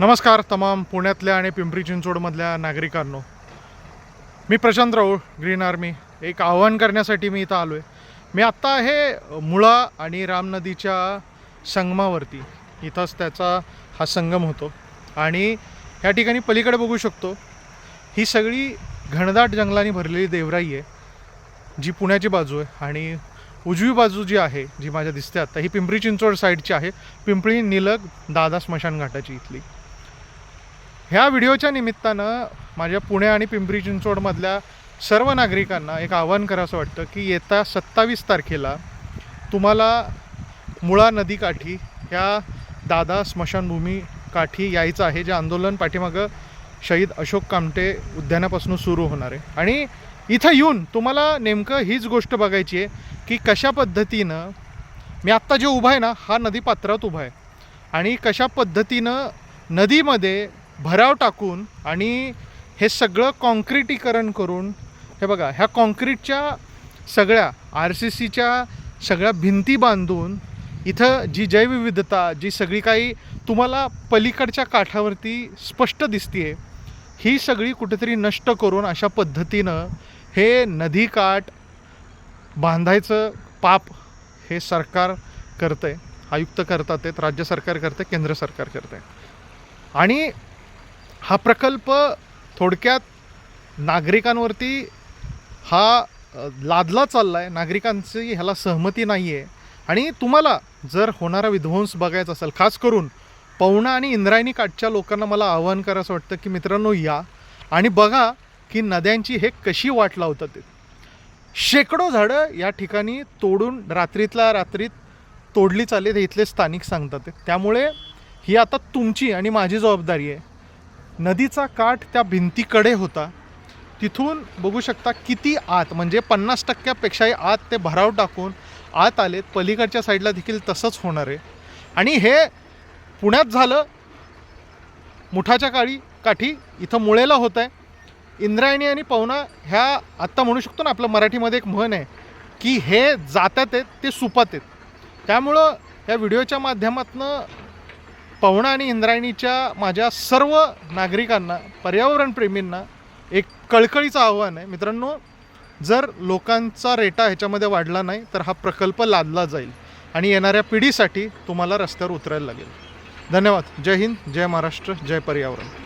नमस्कार तमाम पुण्यातल्या आणि पिंपरी चिंचवडमधल्या नागरिकांनो, मी प्रशांत राऊळ ग्रीन आर्मी एक आव्हान करण्यासाठी मी इथं आलो आहे. मी आत्ता आहे मुळा आणि राम नदीच्या संगमावरती. इथंच त्याचा हा संगम होतो आणि या ठिकाणी पलीकडे बघू शकतो ही सगळी घनदाट जंगलांनी भरलेली देवराई आहे, जी पुण्याची बाजू आहे. आणि उजवी बाजू जी आहे, जी माझ्या दिसते आत्ता, ही पिंपरी चिंचवड साईडची आहे, पिंपळी निलग दादा स्मशानघाटाची इथली. ह्या व्हिडिओच्या निमित्तानं माझ्या पुणे आणि पिंपरी चिंचवडमधल्या सर्व नागरिकांना एक आवाहन करावंसं वाटतं की येत्या 27 तारखेला तुम्हाला मुळा नदीकाठी ह्या दादा स्मशानभूमी काठी यायचं आहे, जे आंदोलन पाठीमागं शहीद अशोक कामटे उद्यानापासून सुरू होणार आहे. आणि इथं येऊन तुम्हाला नेमकं हीच गोष्ट बघायची आहे की कशा पद्धतीनं मी आत्ता जे उभा आहे ना, हा नदीपात्रात उभा आहे आणि कशा पद्धतीनं नदीमध्ये भराव टाकून आणि हे सगळं कॉन्क्रिटीकरण करून, हे बघा, ह्या कॉन्क्रीटच्या सगळ्या RCCच्या सगळ्या भिंती बांधून इथं जी जैवविविधता, जी सगळी काही तुम्हाला पलीकडच्या काठावरती स्पष्ट दिसते, ही सगळी कुठेतरी नष्ट करून अशा पद्धतीनं हे नदीकाठ बांधायचं पाप हे सरकार करतं आहे. आयुक्त करतात आहेत, राज्य सरकार करतं आहे, केंद्र सरकार करतं आहे. आणि हा प्रकल्प थोडक्यात नागरिकांवरती हा लादला चालला आहे. नागरिकांची ह्याला सहमती नाही आहे. आणि तुम्हाला जर होणारा विध्वंस बघायचा असेल, खास करून पवना आणि इंद्रायणी काठच्या लोकांना मला आवाहन करायचं वाटतं की मित्रांनो, या आणि बघा की नद्यांची हे कशी वाट लावतात. ते शेकडो झाडं या ठिकाणी तोडून रात्रीतल्या रात्रीत तोडली चालली, हे इथले स्थानिक सांगतात. त्यामुळे ही आता तुमची आणि माझी जबाबदारी आहे. नदीचा काठ त्या भिंतीकडे होता, तिथून बघू शकता किती आत, म्हणजे 50%पेक्षाही आत ते भराव टाकून आत आलेत. पलीकडच्या साईडला देखील तसंच होणार आहे. आणि हे पुण्यात झालं, मुठाच्या काठी इथं मुळेला होत आहे. इंद्रायणी आणि पवना ह्या आत्ता म्हणू शकतो ना, आपलं मराठीमध्ये एक म्हण आहे की हे जातात आहेत ते सुपात आहेत. त्यामुळं या व्हिडिओच्या माध्यमातून पवना आणि इंद्रायणीच्या माझ्या सर्व नागरिकांना, पर्यावरणप्रेमींना एक कळकळीचं आव्हान आहे. मित्रांनो, जर लोकांचा रेटा ह्याच्यामध्ये वाढला नाही तर हा प्रकल्प लादला जाईल आणि येणाऱ्या पिढीसाठी तुम्हाला रस्त्यावर उतरायला लागेल. धन्यवाद. जय हिंद, जय महाराष्ट्र, जय पर्यावरण.